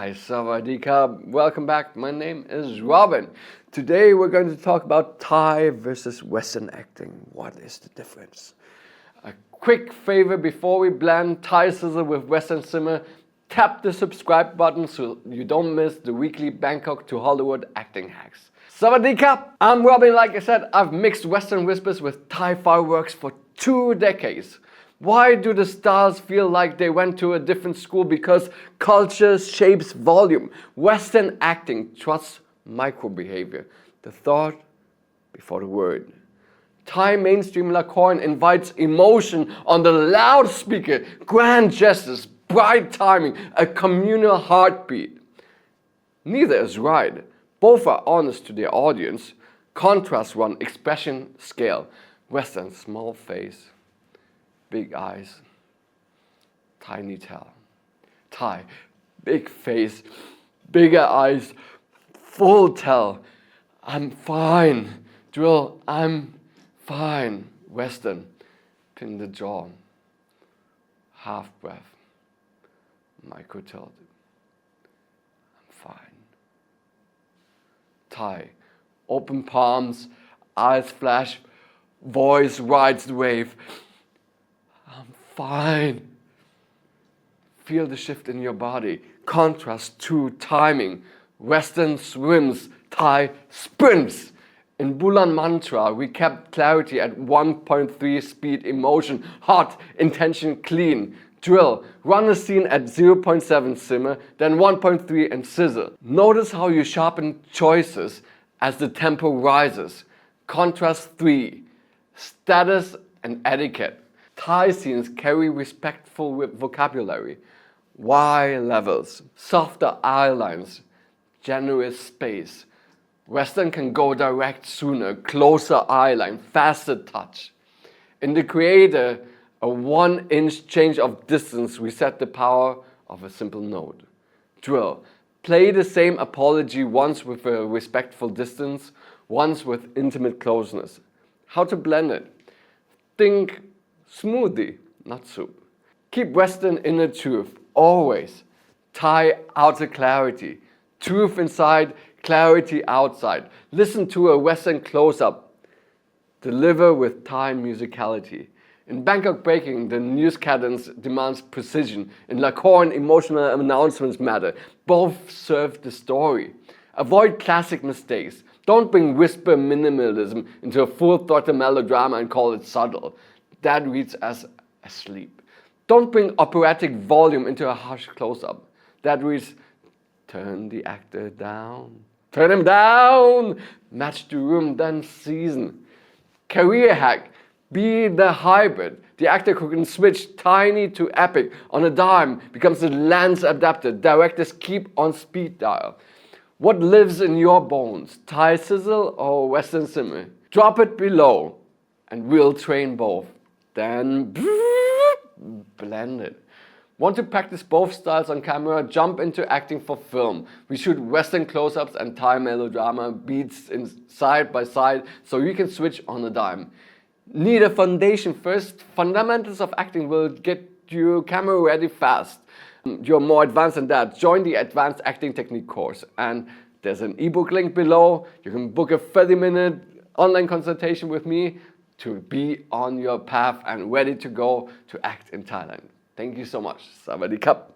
Hi, Sawadika. Welcome back. My name is Robin. Today we're going to talk about Thai versus Western acting. What is the difference? A quick favor before we blend Thai sizzle with Western simmer, tap the subscribe button so you don't miss the weekly Bangkok to Hollywood acting hacks. Sawadika. I'm Robin. Like I said, I've mixed Western whispers with Thai fireworks for 2 decades. Why do the stars feel like they went to a different school? Because culture shapes volume. Western acting trusts micro behavior, the thought before the word. Thai mainstream Lakorn invites emotion on the loudspeaker, grand gestures, bright timing, a communal heartbeat. Neither is right. Both are honest to their audience. Contrast one expression scale. Western, small face, big eyes, tiny tail. Thai, big face, bigger eyes, full tail. I'm fine. Drill, I'm fine. Western, pin the jaw, half breath, micro tilt. I'm fine. Thai, open palms, eyes flash, voice rides the wave. I'm fine. Feel the shift in your body. Contrast to timing. Western swims, Thai sprints. In Bulan Mantra, we kept clarity at 1.3 speed, emotion, hot, intention, clean. Drill, run a scene at 0.7 simmer, then 1.3 and sizzle. Notice how you sharpen choices as the tempo rises. Contrast 3, status and etiquette. Thai scenes carry respectful vocabulary, Y levels, softer eye lines, generous space. Western can go direct sooner, closer eye line, faster touch. In The Creator, a 1-inch change of distance reset the power of a simple note. Drill, play the same apology once with a respectful distance, once with intimate closeness. How to blend it? Think smoothie, not soup. Keep Western inner truth, always. Thai outer clarity. Truth inside, clarity outside. Listen to a Western close-up. Deliver with Thai musicality. In Bangkok Breaking, the news cadence demands precision. In Lakorn, emotional announcements matter. Both serve the story. Avoid classic mistakes. Don't bring whisper minimalism into a full-throttle melodrama and call it subtle. That reads as asleep. Don't bring operatic volume into a harsh close-up. That reads, turn the actor down. Turn him down! Match the room, then season. Career hack, be the hybrid. The actor who can switch tiny to epic on a dime becomes the lens adapter. Directors keep on speed dial. What lives in your bones? Thai sizzle or Western simmer? Drop it below and we'll train both. Then blend it. Want to practice both styles on camera? Jump into acting for film. We shoot Western close-ups and Thai melodrama beats in side by side so you can switch on a dime. Need a foundation first? Fundamentals of acting will get you camera ready fast. You're more advanced than that. Join the Advanced Acting Technique course. And there's an ebook link below. You can book a 30-minute online consultation with me to be on your path and ready to go to act in Thailand. Thank you so much. Sawadee Cup.